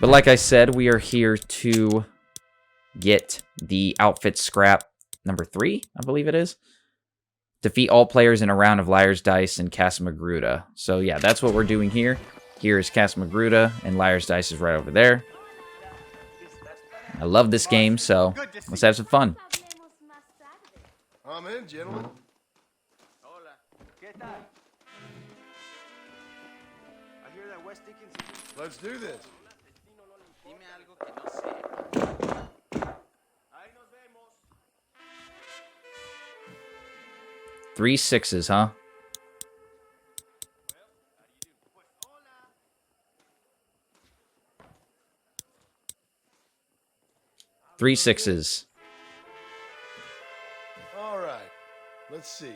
But like I said, we are here to get the outfit scrap number 3, I believe it is. Defeat all players in a round of Liar's Dice and Casa Magruder. So yeah, that's what we're doing here. Here is Casa Magruder, and Liar's Dice is right over there. I love this game, so let's have some fun. I'm in, gentlemen. Let's do this. 3 6s, huh? Three 6s. All right. Let's see.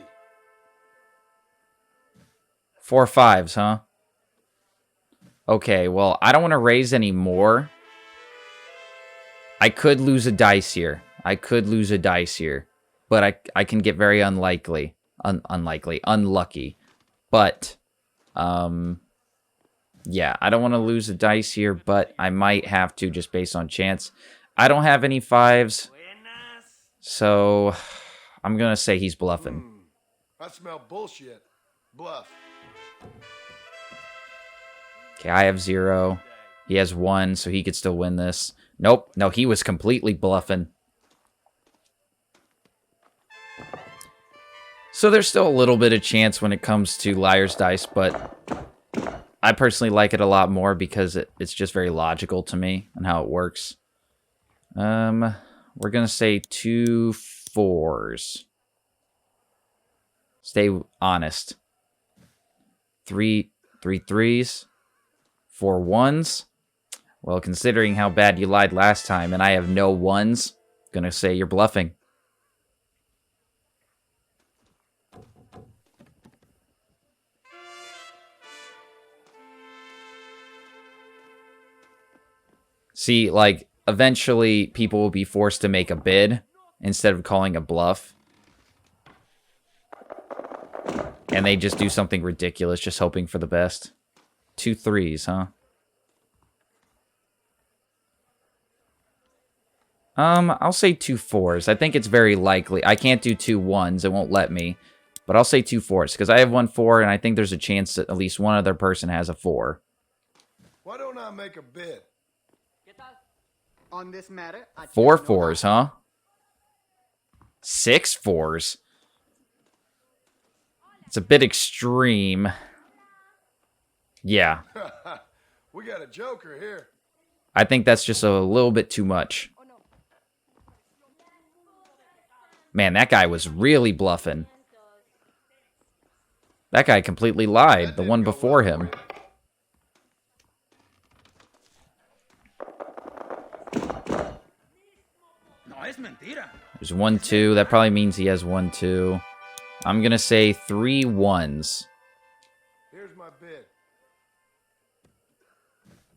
4 5s, huh? Okay, well, I don't want to raise any more. I could lose a dice here. But I can get very unlucky. But, yeah, I don't want to lose a dice here, but I might have to just based on chance. I don't have any 5s, so I'm going to say he's bluffing. I smell bullshit. Bluff. Okay, I have 0. He has 1, so he could still win this. Nope. No, he was completely bluffing. So there's still a little bit of chance when it comes to Liar's Dice, but I personally like it a lot more because it's just very logical to me and how it works. We're going to say 2 4s. Stay honest. 3 3s. 4 1s. Well, considering how bad you lied last time and I have no 1s, going to say you're bluffing. See, like, eventually people will be forced to make a bid instead of calling a bluff. And they just do something ridiculous, just hoping for the best. 2 3s, huh? I'll say 2 4s. I think it's very likely. I can't do 2 1s. It won't let me. But I'll say 2 4s, because I have 1 4, and I think there's a chance that at least one other person has a 4. Why don't I make a bid? On this matter, 4 4s, huh? 6 4s. It's a bit extreme. Yeah. We got a joker here. I think that's just a little bit too much. Man, that guy was really bluffing. That guy completely lied, the one before him. There's 1 2. That probably means he has 1 2. I'm going to say 3 1s. Here's my bid.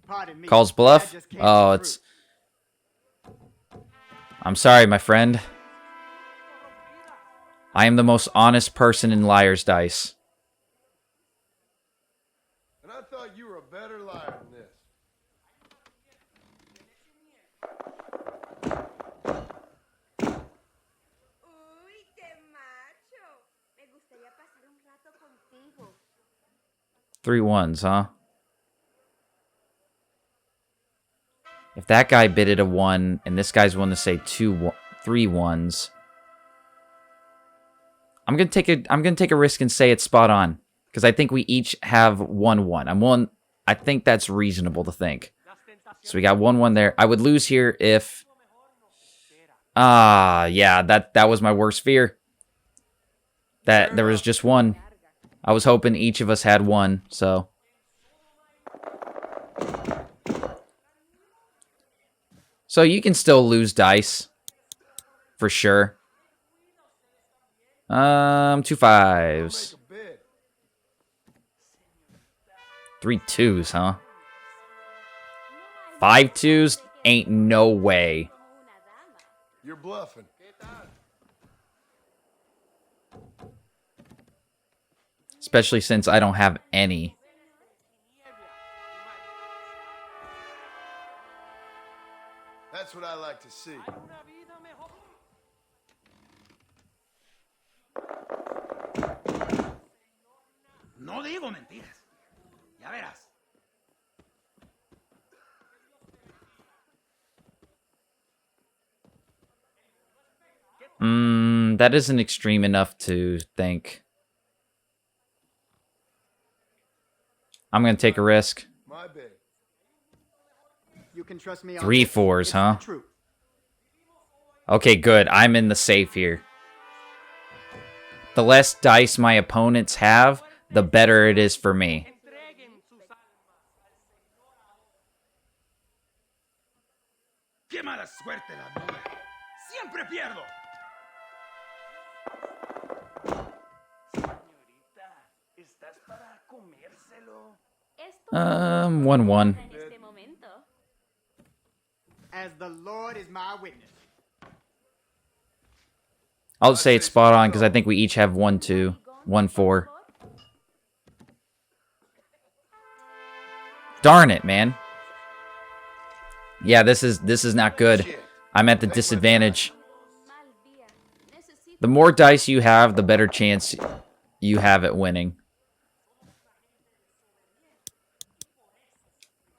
Pardon me. Calls bluff? Oh, it's... I'm sorry, my friend. I am the most honest person in Liar's Dice. And I thought you were a better liar than this. Uy, qué macho. Me gustaría pasar un rato contigo. 3 1s, huh? If that guy bidded a 1, and this guy's willing to say 3 1s, I'm gonna take a risk and say it's spot on, because I think we each have 1 1. I think that's reasonable to think. So we got 1 1 there. I would lose here if... yeah, that was my worst fear. That there was just 1. I was hoping each of us had 1, so... So you can still lose dice. For sure. 2 5s. 3 2s, huh? 5 2s? Ain't no way. You're bluffing. Especially since I don't have any. like to see. No digo mentiras. Ya verás. That isn't extreme enough to think. I'm gonna take a risk. My bed. You can trust me on 3 this. 4s, It's huh? the truth. Okay, good. I'm in the safe here. The less dice my opponents have, the better it is for me. Qué mala suerte la mía. Siempre pierdo. Señorita, ¿estás para comérselo? 1-1. En este momento. As the Lord is my witness. I'll say it's spot on because I think we each have 1-2, 1-4. Darn it, man. Yeah, this is not good. I'm at the disadvantage. Mal día. Necesito The more dice you have, the better chance you have at winning.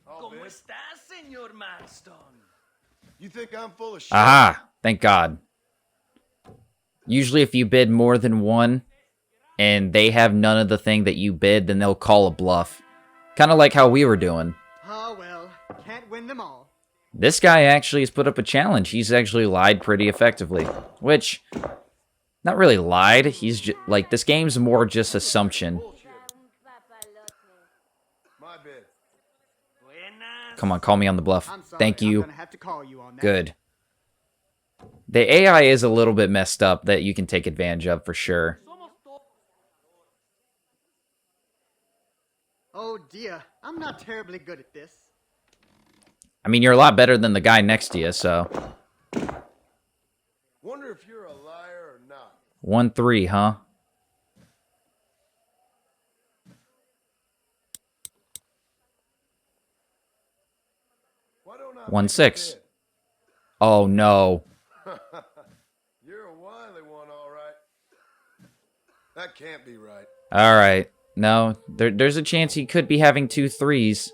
¿Cómo estás, señor Marston? You think I'm full of shit? Aha! Thank God. Usually if you bid more than one, and they have none of the thing that you bid, then they'll call a bluff. Kind of like how we were doing. Oh well, can't win them all. This guy actually has put up a challenge. He's actually lied pretty effectively. Which, not really lied. He's just, like, this game's more just assumption. un papalote. My bed. Buenas. Come on, call me on the bluff. I'm sorry. Thank I'm you. gonna have to call you on that. Good. The AI is a little bit messed up that you can take advantage of for sure. Oh dear, I'm not terribly good at this. I mean, you're a lot better than the guy next to you, so. Wonder if you're a liar or not. 1-3, huh? Why don't I 1-6. make Oh, no. a bed? You're a wily one, all right. That can't be right. All right. No, there's a chance he could be having 2 3s.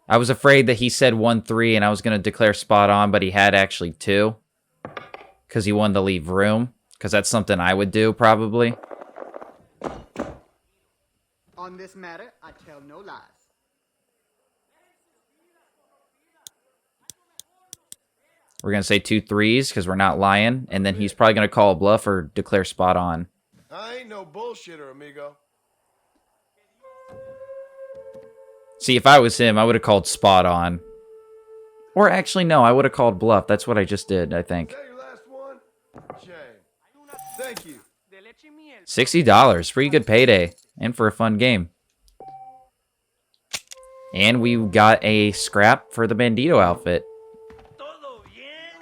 I was afraid that he said 1-3 and I was going to declare spot on, but he had actually 2. Because he wanted to leave room. Because that's something I would do, probably. On this matter, I tell no lies. We're going to say 2 3s because we're not lying. And then he's probably going to call a bluff or declare spot on. I ain't no bullshitter, amigo. See, if I was him, I would have called spot on. Or actually, no, I would have called bluff. That's what I just did, I think. Is that your last one? Shame. Thank you. $60. Pretty good payday. And for a fun game. And we got a scrap for the Bandito outfit. ¿Todo bien?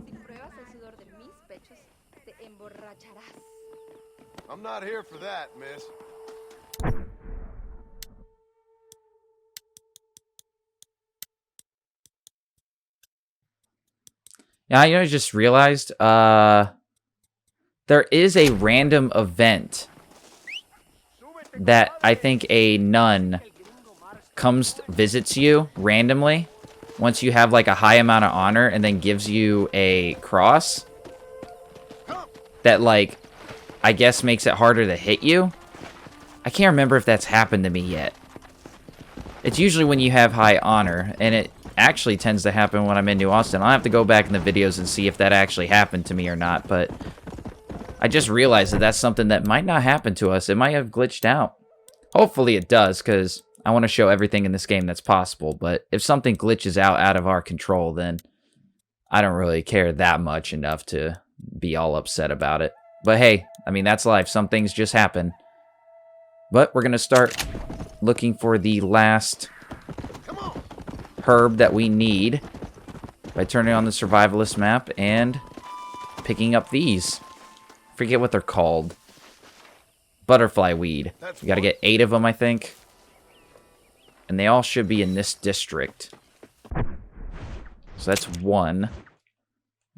Si pruebas el sudor de mis pechos, te emborracharás. I'm not here for that, miss. Yeah, I just realized, there is a random event that I think a nun visits you randomly once you have like a high amount of honor and then gives you a cross that like, I guess makes it harder to hit you. I can't remember if that's happened to me yet. It's usually when you have high honor, and it actually tends to happen when I'm in New Austin. I'll have to go back in the videos and see if that actually happened to me or not, but I just realized that that's something that might not happen to us. It might have glitched out. Hopefully it does, because I want to show everything in this game that's possible, but if something glitches out of our control, then I don't really care that much enough to be all upset about it. But hey, I mean, that's life. Some things just happen. But we're going to start looking for the last herb that we need by turning on the survivalist map and picking up these. Forget what they're called. Butterfly weed. We got to get 8 of them, I think. And they all should be in this district. So that's one. And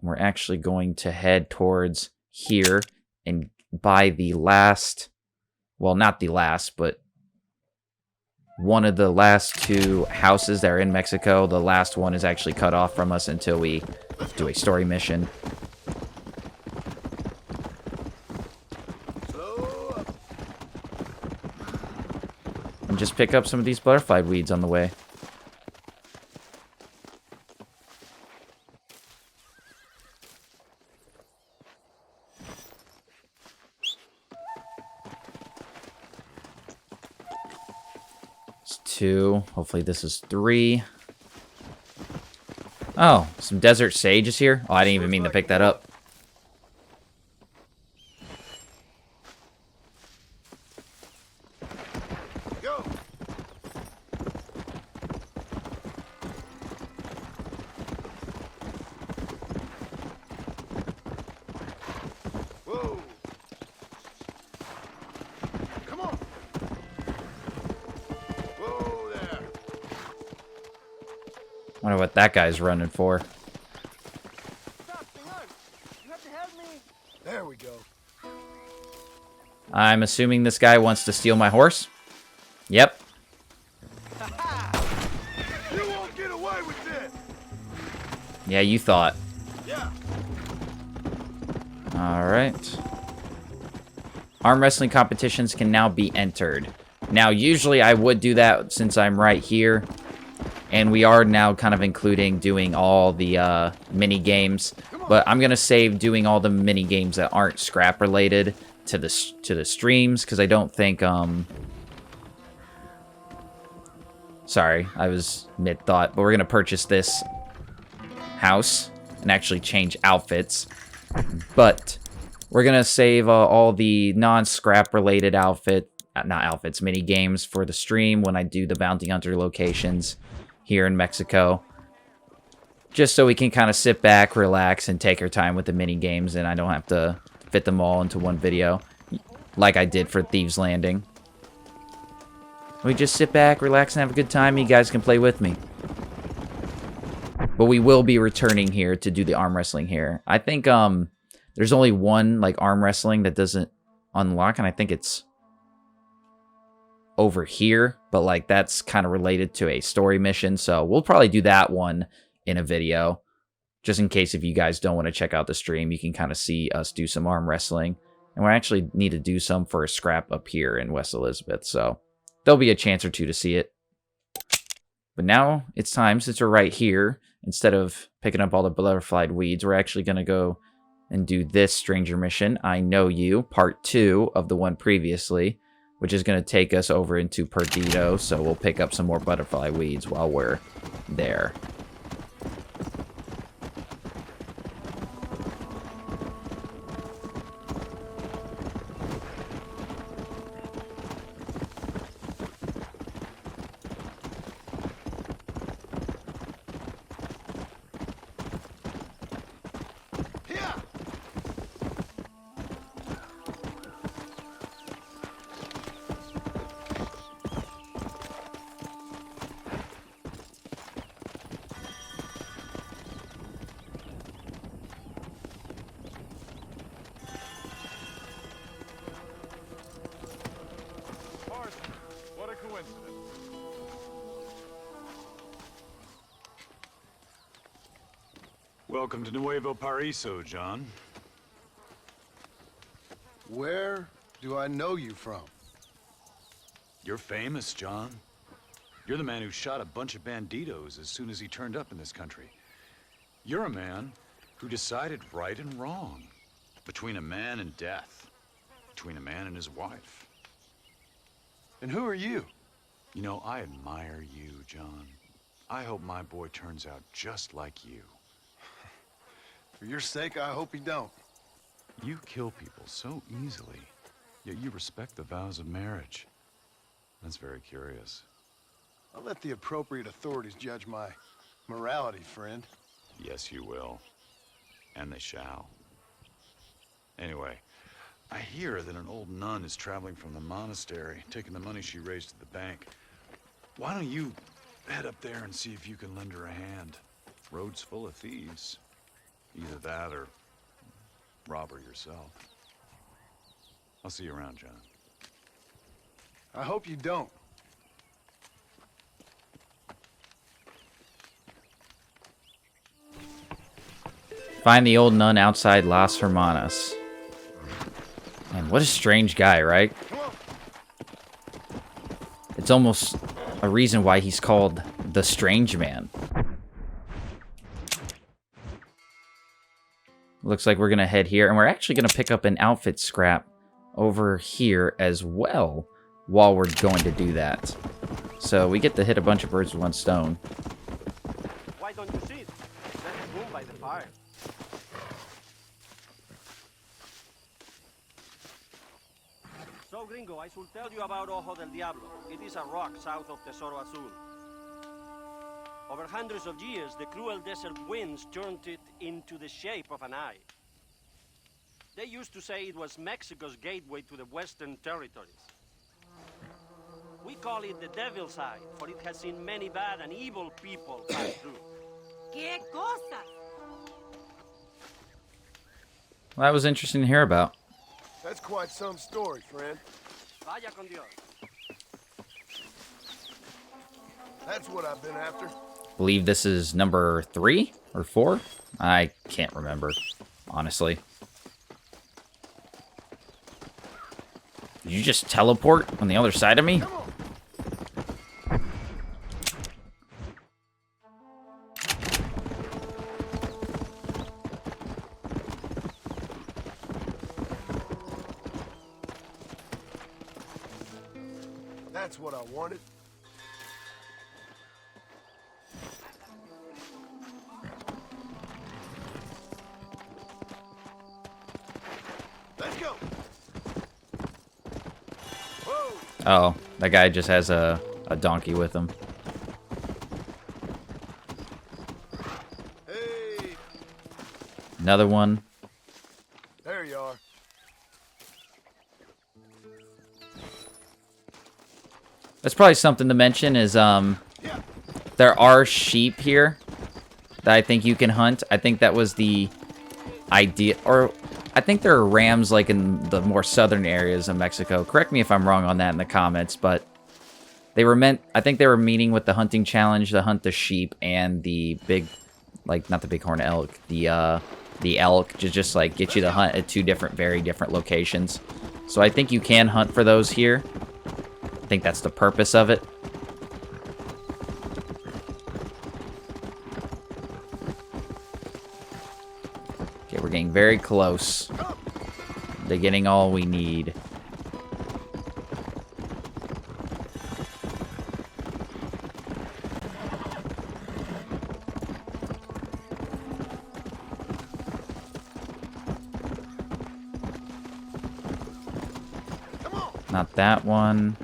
we're actually going to head towards here and buy the last... Well, not the last, but one of the last 2 houses that are in Mexico. The last one is actually cut off from us until we do a story mission. And just pick up some of these butterfly weeds on the way. It's 2. Hopefully this is 3. Oh, some desert sage is here? Oh, I didn't even mean to pick that up. Go. Whoa. Come on. Whoa there. Wonder what that guy's running for. There we go. I'm assuming this guy wants to steal my horse. Yep. You won't get away with this. Yeah, you thought. Yeah. Alright. Arm wrestling competitions can now be entered. Now, usually I would do that since I'm right here. And we are now kind of including doing all the mini games. But I'm going to save doing all the mini games that aren't scrap related to the streams. Because I don't think... Sorry, I was mid-thought. But we're going to purchase this house and actually change outfits. But we're going to save all the non-scrap related mini games for the stream when I do the bounty hunter locations here in Mexico. Just so we can kind of sit back, relax, and take our time with the mini games, and I don't have to fit them all into one video like I did for Thieves Landing. We just sit back, relax, and have a good time. You guys can play with me. But we will be returning here to do the arm wrestling here. I think there's only one like arm wrestling that doesn't unlock, and I think it's over here, but like that's kind of related to a story mission, so we'll probably do that one in a video, just in case if you guys don't want to check out the stream, you can kind of see us do some arm wrestling. And we actually need to do some for a scrap up here in West Elizabeth, so there'll be a chance or two to see it. But now it's time, since we're right here, instead of picking up all the butterfly weeds, we're actually going to go and do this stranger mission, I Know You, part 2 of the one previously, which is going to take us over into Perdido, so we'll pick up some more butterfly weeds while we're there. Welcome to Nuevo Paraiso, John. Where do I know you from? You're famous, John. You're the man who shot a bunch of banditos as soon as he turned up in this country. You're a man who decided right and wrong, between a man and death, between a man and his wife. And who are you? You know, I admire you, John. I hope my boy turns out just like you. For your sake, I hope you don't. You kill people so easily, yet you respect the vows of marriage. That's very curious. I'll let the appropriate authorities judge my morality, friend. Yes, you will. And they shall. Anyway, I hear that an old nun is traveling from the monastery, taking the money she raised to the bank. Why don't you head up there and see if you can lend her a hand? Road's full of thieves. Either that or rob her yourself. I'll see you around, John. I hope you don't. Find the old nun outside Las Hermanas. Man, what a strange guy, right? It's almost a reason why he's called the Strange Man. Looks like we're going to head here, and we're actually going to pick up an outfit scrap over here as well while we're going to do that. So we get to hit a bunch of birds with one stone. Why don't you sit? There is room by the fire. So, gringo, I should tell you about Ojodel Diablo. It is a rock south of Tesoro Azul. Over hundreds of years, the cruel desert winds turned it into the shape of an eye. They used to say it was Mexico's gateway to the Western territories. We call it the Devil's Eye, for it has seen many bad and evil people pass through. ¡Qué cosas! Well, that was interesting to hear about. That's quite some story, friend. Vaya con Dios. That's what I've been after. Believe this is number 3 or 4? I can't remember, honestly. Did you just teleport on the other side of me? That's what I wanted. Let's go. Whoa. Oh, that guy just has a donkey with him. Hey, Another one. there you are. That's probably something to mention is, there are sheep here that I think you can hunt. I think that was the idea, or I think there are rams like in the more southern areas of Mexico. Correct me if I'm wrong on that in the comments, but they were meant, I think they were meaning with the hunting challenge to hunt the sheep and the big, like, not the bighorn elk, the elk, to just, like, get you to hunt at 2 different, very different locations. So I think you can hunt for those here. I think that's the purpose of it. Okay, we're getting very close to getting all we need. Not that one.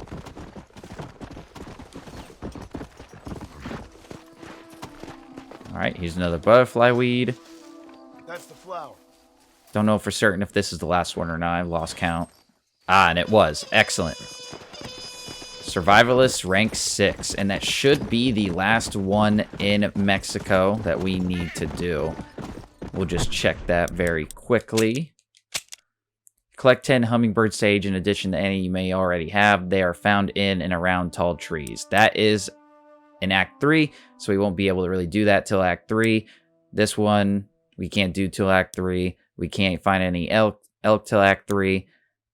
Alright, here's another butterfly weed. That's the flower. Don't know for certain if this is the last one or not. I've lost count. Ah, and it was. Excellent. Survivalist Rank 6. And that should be the last one in Mexico that we need to do. We'll just check that very quickly. Collect 10 hummingbird sage in addition to any you may already have. They are found in and around tall trees. That is in Act 3, so we won't be able to really do that till Act 3. This one, we can't do till Act 3. We can't find any elk till Act 3.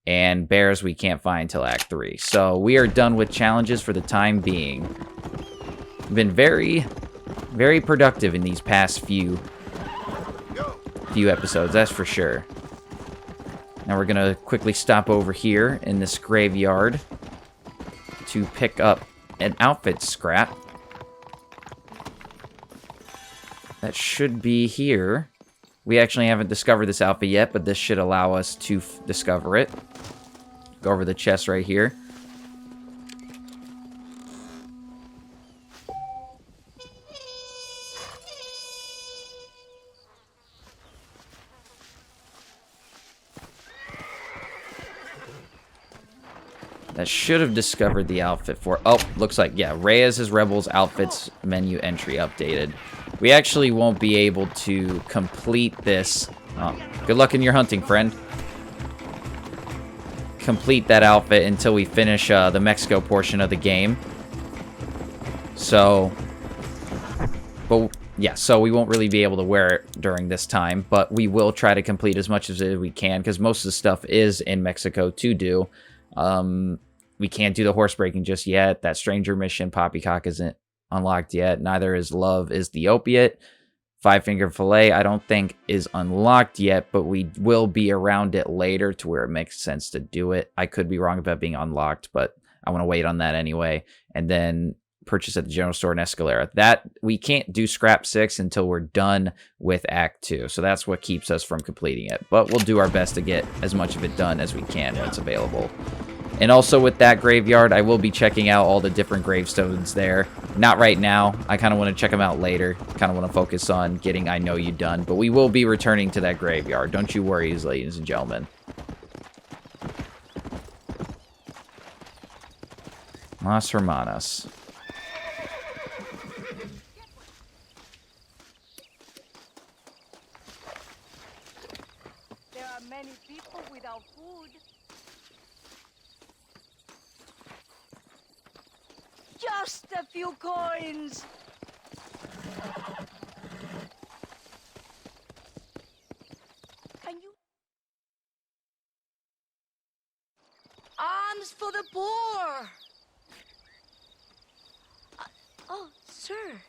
And bears we can't find till Act 3. So we are done with challenges for the time being. We've been very, very productive in these past few episodes, that's for sure. Now we're going to quickly stop over here in this graveyard to pick up an outfit scrap. That should be here. We actually haven't discovered this outfit yet, but this should allow us to discover it. Go over the chest right here. that should have discovered the outfit for... Oh, looks like, yeah, Reyes' Rebels outfits menu entry updated. We actually won't be able to complete this. Oh, good luck in your hunting, friend. Complete that outfit until we finish the Mexico portion of the game. So... But... Yeah, so we won't really be able to wear it during this time, but we will try to complete as much as we can, because most of the stuff is in Mexico to do. We can't do the horse breaking just yet. That stranger mission, Poppycock, isn't unlocked yet. Neither is Love is the Opiate. Five Finger Fillet, I don't think is unlocked yet, but we will be around it later to where it makes sense to do it. I could be wrong about being unlocked, but I want to wait on that anyway. And then... purchase at the general store in Escalera. That we can't do Scrap 6 until we're done with Act 2. So that's what keeps us from completing it. But we'll do our best to get as much of it done as we can when it's available. And also with that graveyard, I will be checking out all the different gravestones there. Not right now. I kind of want to check them out later. Kind of want to focus on getting I Know You done. But we will be returning to that graveyard. Don't you worry, ladies and gentlemen. Las Hermanas. Many people without food. Just a few coins. Can you? Alms for the poor. Oh, sir.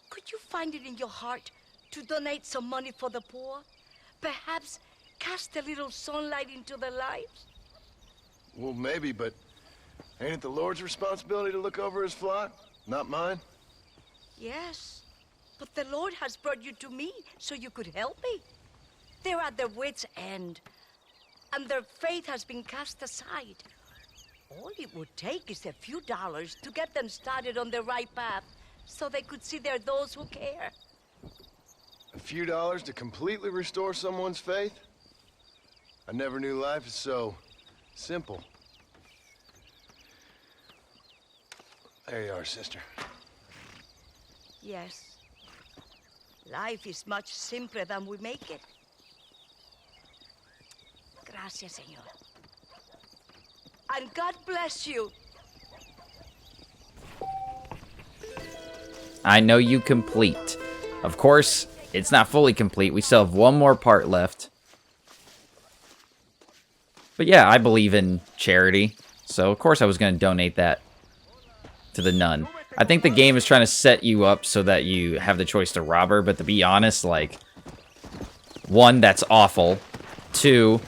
Could you find it in your heart to donate some money for the poor? Perhaps cast a little sunlight into their lives? Well, maybe, but ain't it the Lord's responsibility to look over his flock? Not mine? Yes, but the Lord has brought you to me so you could help me. They're at their wits' end, and their faith has been cast aside. All it would take is a few dollars to get them started on the right path, so they could see they're those who care. A few dollars to completely restore someone's faith? I never knew life is so simple. There you are, sister. Yes. Life is much simpler than we make it. Gracias, señor. And God bless you. I Know You complete. Of course, it's not fully complete. We still have one more part left. But yeah, I believe in charity. So, of course, I was going to donate that to the nun. I think the game is trying to set you up so that you have the choice to rob her. But to be honest, like, one, that's awful. Two,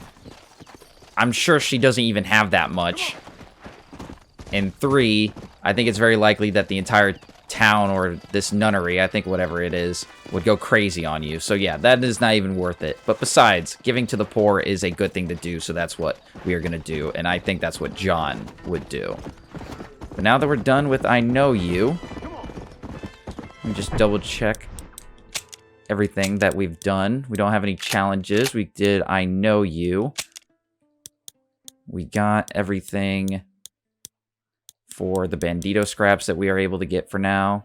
I'm sure she doesn't even have that much. And three, I think it's very likely that the entire town or this nunnery, I think whatever it is, would go crazy on you. So yeah, that is not even worth it. But besides, giving to the poor is a good thing to do, so that's what we are going to do. And I think that's what John would do. But now that we're done with I Know You, let me just double check everything that we've done. We don't have any challenges. We did I Know You. We got everything for the Bandito scraps that we are able to get for now.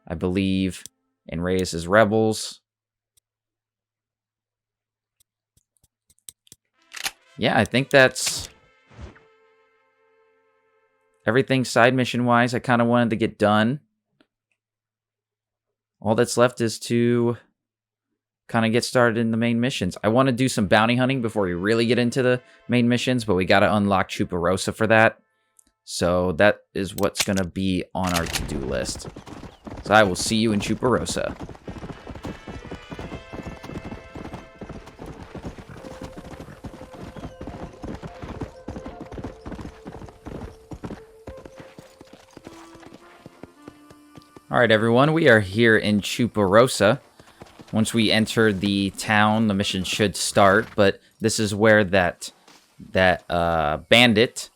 I believe in Reyes' Rebels. Yeah, I think that's everything side mission wise I kind of wanted to get done. All that's left is to kind of get started in the main missions. I want to do some bounty hunting before we really get into the main missions, but we got to unlock Chuparosa for that. So that is what's going to be on our to-do list. So I will see you in Chuparosa. Alright everyone, we are here in Chuparosa. Once we enter the town, the mission should start, but this is where that bandit,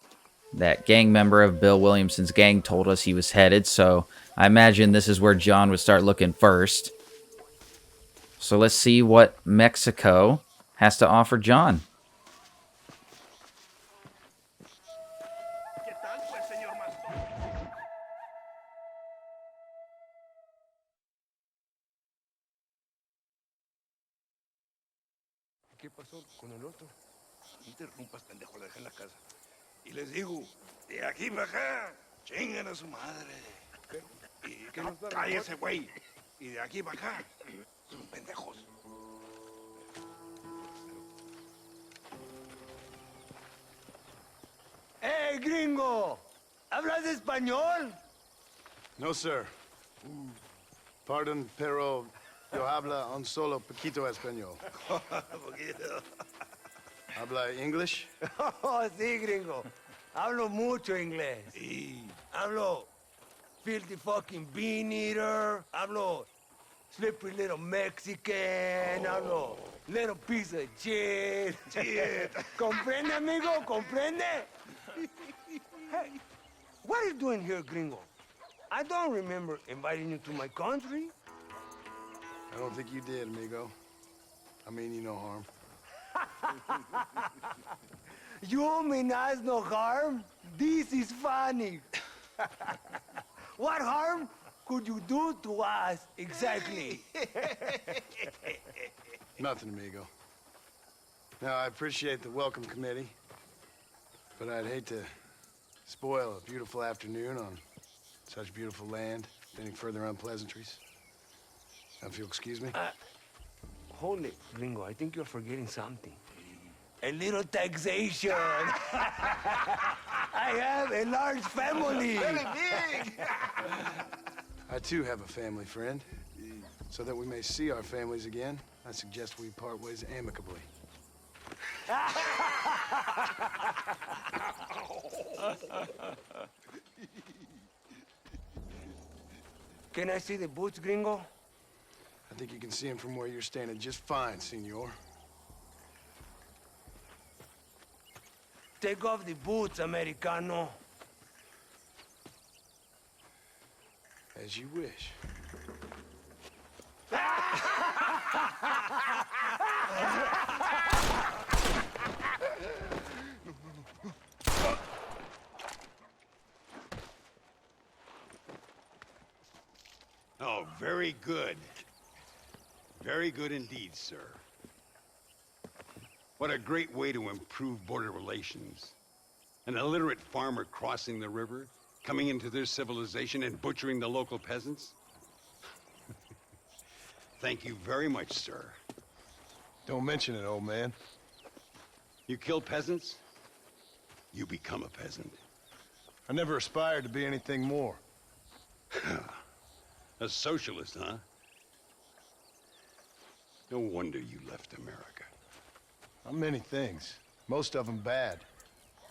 that gang member of Bill Williamson's gang, told us he was headed, so I imagine this is where John would start looking first. So let's see what Mexico has to offer John. qué pasó con el otro? No interrumpas, pendejo, la dejé en la casa. Y les digo, de aquí para acá, chingan a su madre. ¿Qué nos da la Cállese, güey. Y de aquí para acá, son pendejos. ¡Hey, gringo! ¿Hablas español? No, sir. Pardon, pero yo habla un solo poquito español. ¿Habla English? Oh, sí, gringo. Hablo mucho inglés. Sí. Hablo filthy fucking bean eater. Hablo slippery little Mexican. Hablo little piece of shit. ¿Comprende, amigo? ¿Comprende? Hey, what are you doing here, gringo? I don't remember inviting you to my country. I don't think you did, amigo. I mean you no harm. You mean us no harm? This is funny. What harm could you do to us exactly? Nothing, amigo. Now, I appreciate the welcome committee, but I'd hate to spoil a beautiful afternoon on such beautiful land with any further unpleasantries. Now, if you'll excuse me. Hold it, gringo. I think you're forgetting something. A little taxation. I have a large family. Very big. I too have a family friend. So that we may see our families again, I suggest we part ways amicably. Can I see the boots, gringo? I think you can see him from where you're standing just fine, senor. Take off the boots, Americano. As you wish. Oh, very good. Very good indeed, sir. What a great way to improve border relations. An illiterate farmer crossing the river, coming into their civilization and butchering the local peasants? Thank you very much, sir. Don't mention it, old man. You kill peasants, you become a peasant. I never aspired to be anything more. A socialist, huh? No wonder you left America. I'm many things. Most of them bad.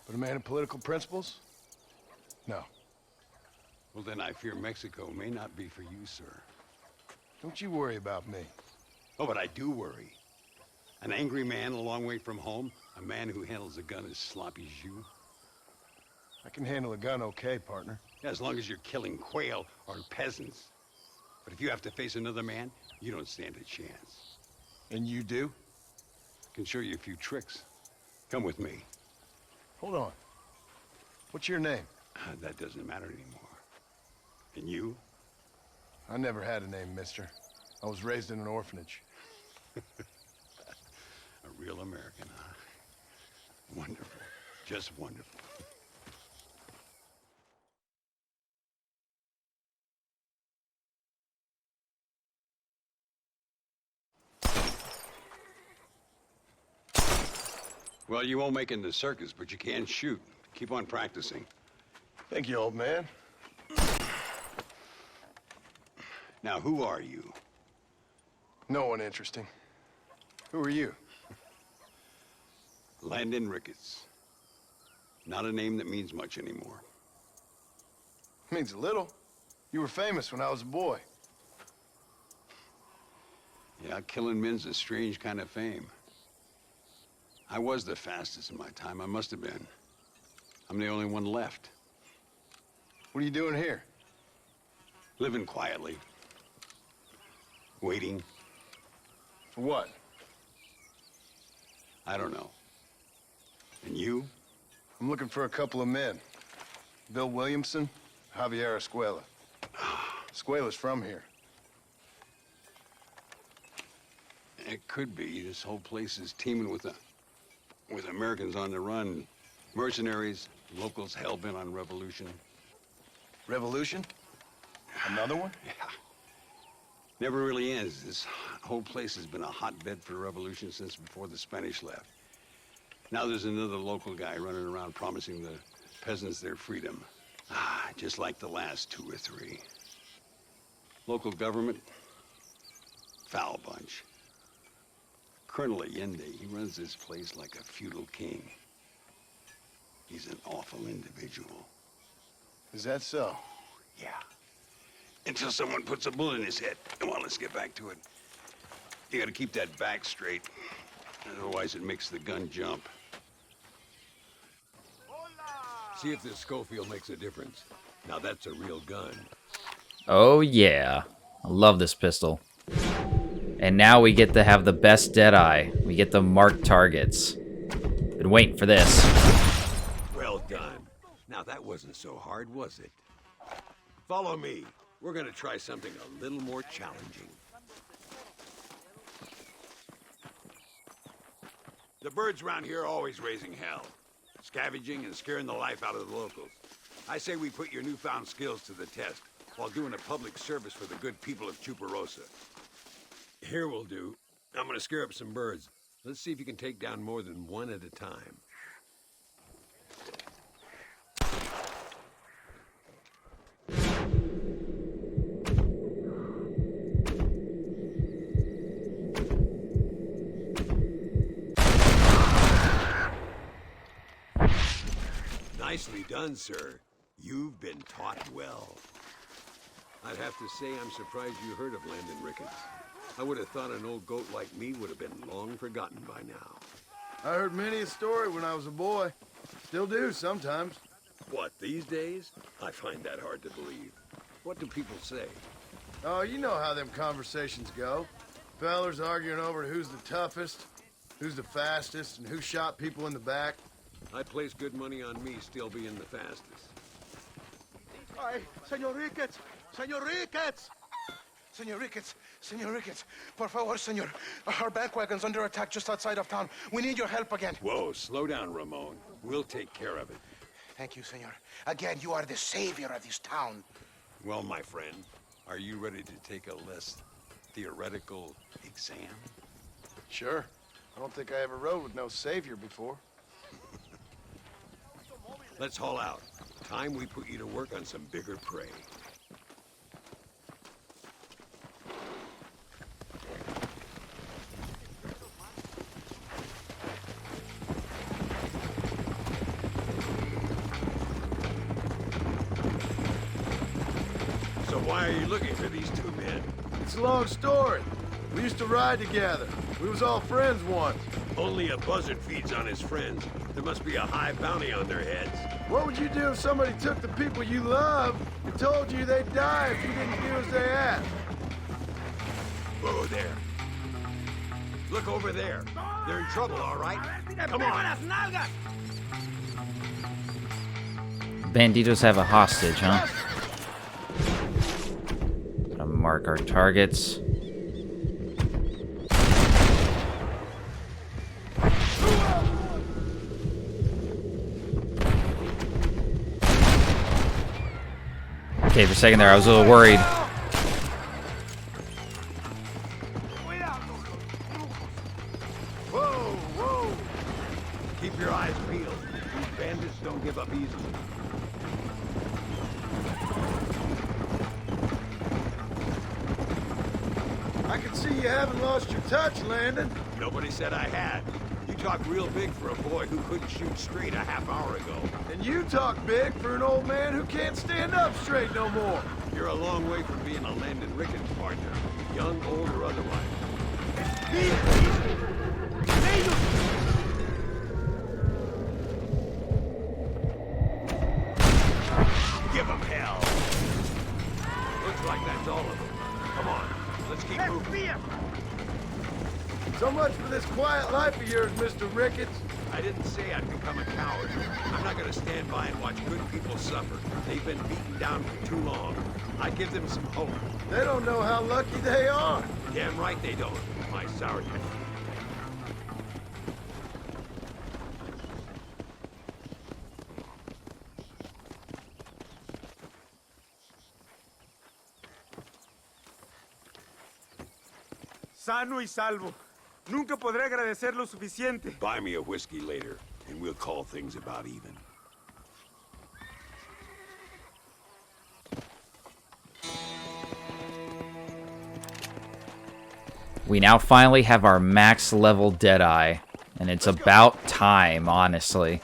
But a man of political principles? No. Well, then I fear Mexico may not be for you, sir. Don't you worry about me. Oh, but I do worry. An angry man a long way from home, a man who handles a gun as sloppy as you. I can handle a gun okay, partner. As long as you're killing quail or peasants. But if you have to face another man, you don't stand a chance. And you do? I can show you a few tricks. Come with me. Hold on. What's your name? That doesn't matter anymore. And you? I never had a name, mister. I was raised in an orphanage. A real American, huh? Wonderful. Just wonderful. Well, you won't make it in the circus, but you can shoot. Keep on practicing. Thank you, old man. Now, who are you? No one interesting. Who are you? Landon Ricketts. Not a name that means much anymore. Means a little. You were famous when I was a boy. Yeah, killing men's a strange kind of fame. I was the fastest in my time. I must have been. I'm the only one left. What are you doing here? Living quietly. Waiting. For what? I don't know. And you? I'm looking for a couple of men. Bill Williamson, Javier Escuela. Escuela's from here. It could be. This whole place is teeming with Americans on the run. Mercenaries, locals hell-bent on revolution. Revolution? Another one? Yeah. Never really ends. This whole place has been a hotbed for revolution since before the Spanish left. Now there's another local guy running around promising the peasants their freedom. Just like the last 2 or 3. Local government, foul bunch. Colonel Allende, he runs this place like a feudal king. He's an awful individual. Is that so? Yeah. Until someone puts a bullet in his head. Come on, let's get back to it. You gotta keep that back straight. Otherwise it makes the gun jump. See if this Schofield makes a difference. Now that's a real gun. Oh yeah. I love this pistol. And now we get to have the best Deadeye. We get to mark targets. Been waiting for this. Well done. Now that wasn't so hard, was it? Follow me. We're gonna try something a little more challenging. The birds around here are always raising hell. Scavenging and scaring the life out of the locals. I say we put your newfound skills to the test while doing a public service for the good people of Chuparosa. Here will do. I'm gonna scare up some birds. Let's see if you can take down more than one at a time. Nicely done, sir. You've been taught well. I'd have to say I'm surprised you heard of Landon Ricketts. I would have thought an old goat like me would have been long forgotten by now. I heard many a story when I was a boy. Still do sometimes. What, these days? I find that hard to believe. What do people say? Oh, you know how them conversations go. Fellers arguing over who's the toughest, who's the fastest, and who shot people in the back. I place good money on me still being the fastest. Ay, Senor Ricketts! Senor Ricketts! Senor Ricketts! Senor Ricketts! Por favor, senor. Our bank wagon's under attack just outside of town. We need your help again. Whoa, slow down, Ramon. We'll take care of it. Thank you, senor. Again, you are the savior of this town. Well, my friend, are you ready to take a less theoretical exam? Sure. I don't think I ever rode with no savior before. Let's haul out. Time we put you to work on some bigger prey. So why are you looking for these 2 men? It's a long story. We used to ride together. We was all friends once. Only a buzzard feeds on his friends. There must be a high bounty on their heads. What would you do if somebody took the people you love and told you they'd die if you didn't do as they asked? Whoa there. Look over there. They're in trouble, all right? Come on. Banditos have a hostage, huh? Gotta mark our targets. Okay, for a second there, I was a little worried. Whoa, whoa! Keep your eyes peeled. These bandits don't give up easily. I can see you haven't lost your touch, Landon. Nobody said I had. You talk real big for a boy who couldn't shoot straight a half hour ago. And you talk big for an old man who can't stand up straight no more. You're a long way from being a Landon Ricketts partner, young, old, or otherwise. Give them hell. Looks like that's all of them. Come on, let's keep moving. So much for this quiet life of yours, Mr. Ricketts. I didn't say I'd become a coward. I'm not gonna stand by and watch good people suffer. They've been beaten down for too long. I give them some hope. They don't know how lucky they are. Damn right they don't. my sourdough. Sano y salvo. Nunca podré agradecer lo suficiente. Buy me a whiskey later, and we'll call things about even. We now finally have our max level Deadeye, and it's about time, honestly.